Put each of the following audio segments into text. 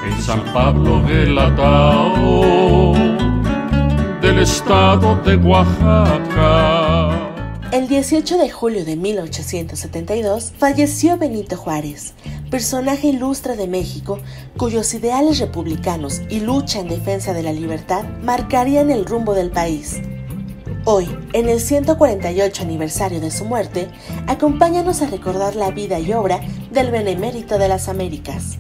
en San Pablo Guelatao, del estado de Oaxaca. El 18 de julio de 1872 falleció Benito Juárez, personaje ilustre de México cuyos ideales republicanos y lucha en defensa de la libertad marcarían el rumbo del país. Hoy, en el 148 aniversario de su muerte, acompáñanos a recordar la vida y obra del benemérito de las Américas.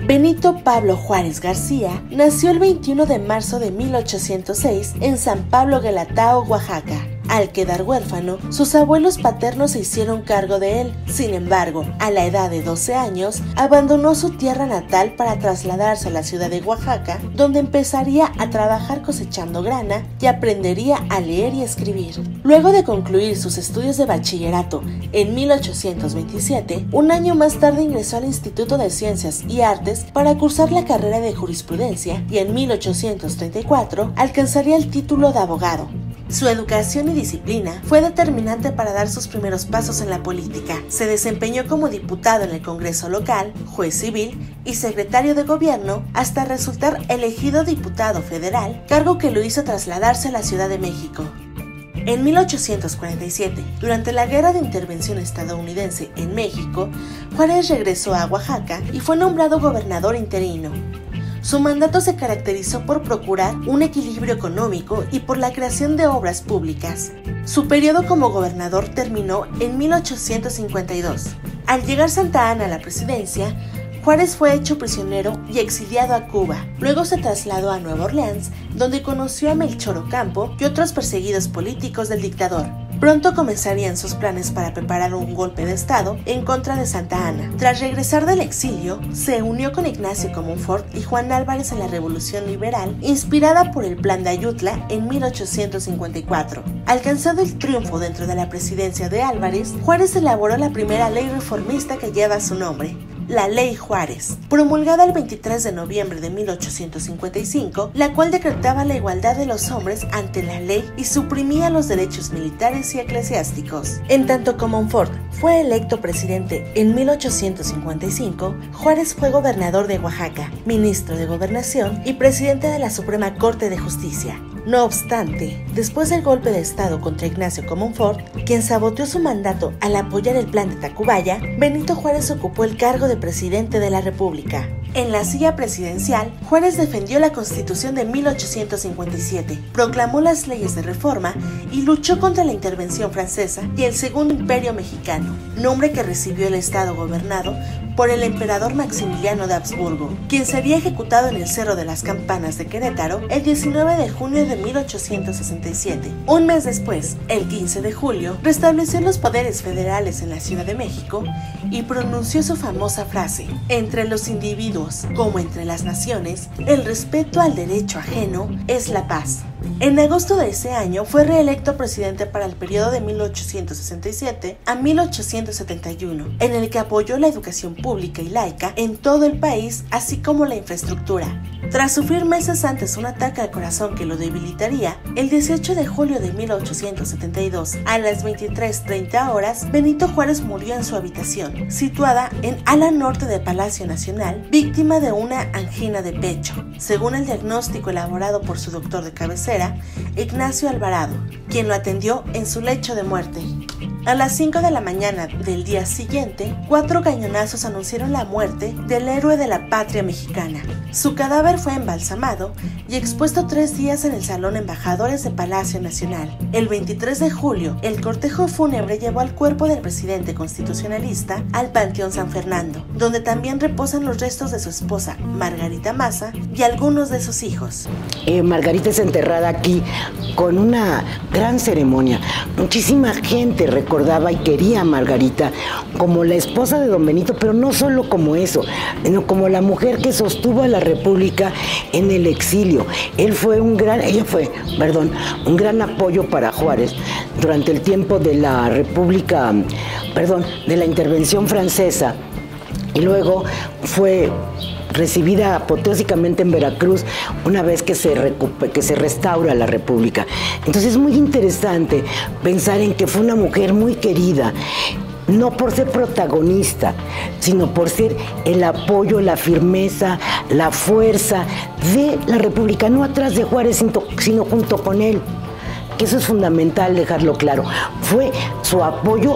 Benito Pablo Juárez García nació el 21 de marzo de 1806 en San Pablo Guelatao, Oaxaca. Al quedar huérfano, sus abuelos paternos se hicieron cargo de él. Sin embargo, a la edad de 12 años, abandonó su tierra natal para trasladarse a la ciudad de Oaxaca, donde empezaría a trabajar cosechando grana y aprendería a leer y escribir. Luego de concluir sus estudios de bachillerato en 1827, un año más tarde ingresó al Instituto de Ciencias y Artes para cursar la carrera de jurisprudencia y en 1834 alcanzaría el título de abogado. Su educación y disciplina fue determinante para dar sus primeros pasos en la política. Se desempeñó como diputado en el Congreso local, juez civil y secretario de gobierno hasta resultar elegido diputado federal, cargo que lo hizo trasladarse a la Ciudad de México. En 1847, durante la Guerra de Intervención estadounidense en México, Juárez regresó a Oaxaca y fue nombrado gobernador interino. Su mandato se caracterizó por procurar un equilibrio económico y por la creación de obras públicas. Su periodo como gobernador terminó en 1852. Al llegar Santa Anna a la presidencia, Juárez fue hecho prisionero y exiliado a Cuba. Luego se trasladó a Nueva Orleans, donde conoció a Melchor Ocampo y otros perseguidos políticos del dictador. Pronto comenzarían sus planes para preparar un golpe de estado en contra de Santa Anna. Tras regresar del exilio, se unió con Ignacio Comonfort y Juan Álvarez en la Revolución Liberal, inspirada por el Plan de Ayutla en 1854. Alcanzado el triunfo dentro de la presidencia de Álvarez, Juárez elaboró la primera ley reformista que lleva su nombre, la Ley Juárez, promulgada el 23 de noviembre de 1855, la cual decretaba la igualdad de los hombres ante la ley y suprimía los derechos militares y eclesiásticos. En tanto Comonfort fue electo presidente en 1855, Juárez fue gobernador de Oaxaca, ministro de Gobernación y presidente de la Suprema Corte de Justicia. No obstante, después del golpe de estado contra Ignacio Comonfort, quien saboteó su mandato al apoyar el plan de Tacubaya, Benito Juárez ocupó el cargo de presidente de la República. En la silla presidencial, Juárez defendió la Constitución de 1857, proclamó las leyes de reforma y luchó contra la intervención francesa y el Segundo Imperio Mexicano, nombre que recibió el estado gobernado por el emperador Maximiliano de Habsburgo, quien sería ejecutado en el Cerro de las Campanas de Querétaro el 19 de junio de 1867. Un mes después, el 15 de julio, restableció los poderes federales en la Ciudad de México y pronunció su famosa frase: entre los individuos, como entre las naciones, el respeto al derecho ajeno es la paz. En agosto de ese año fue reelecto presidente para el periodo de 1867 a 1871, en el que apoyó la educación pública y laica en todo el país, así como la infraestructura. Tras sufrir meses antes un ataque al corazón que lo debilitaría, el 18 de julio de 1872, a las 23:30 horas, Benito Juárez murió en su habitación, situada en ala norte de Palacio Nacional, víctima de una angina de pecho, según el diagnóstico elaborado por su doctor de cabecera, Ignacio Alvarado, quien lo atendió en su lecho de muerte. A las 5 de la mañana del día siguiente, 4 cañonazos anunciaron la muerte del héroe de la patria mexicana. Su cadáver fue embalsamado y expuesto 3 días en el Salón Embajadores de Palacio Nacional. El 23 de julio, el cortejo fúnebre llevó al cuerpo del presidente constitucionalista al Panteón San Fernando, donde también reposan los restos de su esposa, Margarita Maza, y algunos de sus hijos. Margarita es enterrada aquí con una gran ceremonia. Muchísima gente recordaba y quería a Margarita como la esposa de don Benito, pero no solo como eso, sino como la mujer que sostuvo a la República en el exilio. Ella fue un gran apoyo para Juárez durante el tiempo de la de la intervención francesa, y luego fue recibida apoteósicamente en Veracruz una vez que se restaura la República. Entonces es muy interesante pensar en que fue una mujer muy querida, no por ser protagonista, sino por ser el apoyo, la firmeza, la fuerza de la República, no atrás de Juárez, sino junto con él. Que eso es fundamental dejarlo claro. Fue su apoyo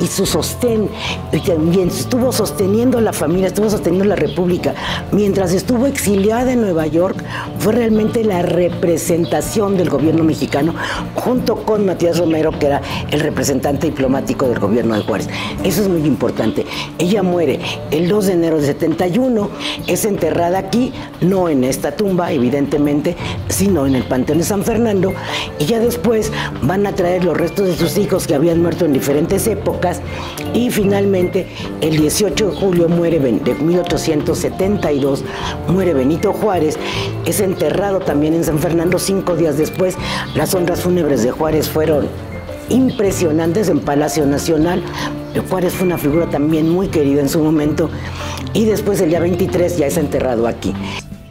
y su sostén, y también estuvo sosteniendo a la familia, estuvo sosteniendo la República. Mientras estuvo exiliada en Nueva York, fue realmente la representación del gobierno mexicano, junto con Matías Romero, que era el representante diplomático del gobierno de Juárez. Eso es muy importante. Ella muere el 2 de enero de 71, es enterrada aquí, no en esta tumba, evidentemente, sino en el Panteón de San Fernando, y ya después van a traer los restos de sus hijos que habían muerto en diferentes épocas. Y finalmente, el 18 de julio de 1872, muere Benito Juárez, es enterrado también en San Fernando. 5 días después, las honras fúnebres de Juárez fueron impresionantes en Palacio Nacional. Juárez fue una figura también muy querida en su momento, y después el día 23 ya es enterrado aquí.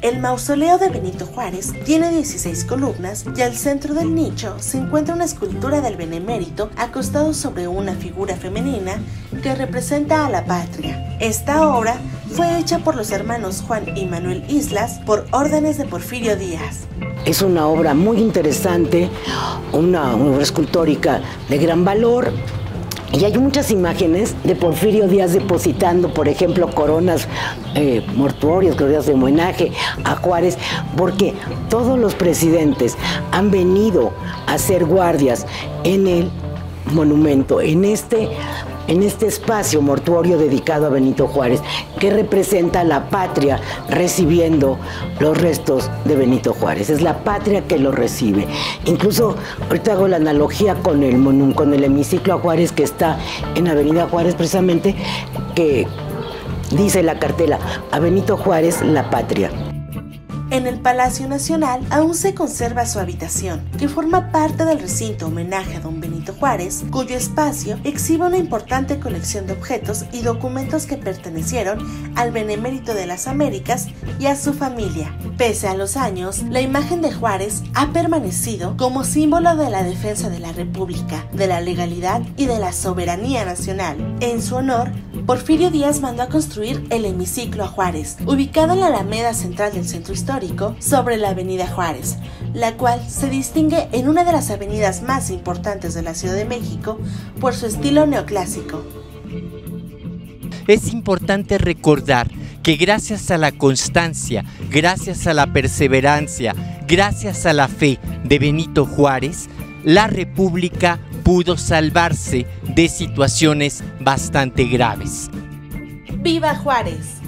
El mausoleo de Benito Juárez tiene 16 columnas y al centro del nicho se encuentra una escultura del benemérito acostado sobre una figura femenina que representa a la patria. Esta obra fue hecha por los hermanos Juan y Manuel Islas por órdenes de Porfirio Díaz. Es una obra muy interesante, una obra escultórica de gran valor. Y hay muchas imágenes de Porfirio Díaz depositando, por ejemplo, coronas mortuorias, coronas de homenaje a Juárez, porque todos los presidentes han venido a hacer guardias en el monumento, en este espacio mortuorio dedicado a Benito Juárez, que representa a la patria recibiendo los restos de Benito Juárez. Es la patria que lo recibe. Incluso ahorita hago la analogía con el hemiciclo a Juárez, que está en Avenida Juárez, precisamente, que dice la cartela: a Benito Juárez, la patria. En el Palacio Nacional aún se conserva su habitación, que forma parte del recinto homenaje a don Benito Juárez, cuyo espacio exhibe una importante colección de objetos y documentos que pertenecieron al benemérito de las Américas y a su familia. Pese a los años, la imagen de Juárez ha permanecido como símbolo de la defensa de la República, de la legalidad y de la soberanía nacional. En su honor, Porfirio Díaz mandó a construir el hemiciclo a Juárez, ubicado en la Alameda Central del Centro Histórico, sobre la Avenida Juárez, la cual se distingue en una de las avenidas más importantes de la Ciudad de México por su estilo neoclásico. Es importante recordar que gracias a la constancia, gracias a la perseverancia, gracias a la fe de Benito Juárez, la República pudo salvarse de situaciones bastante graves. ¡Viva Juárez!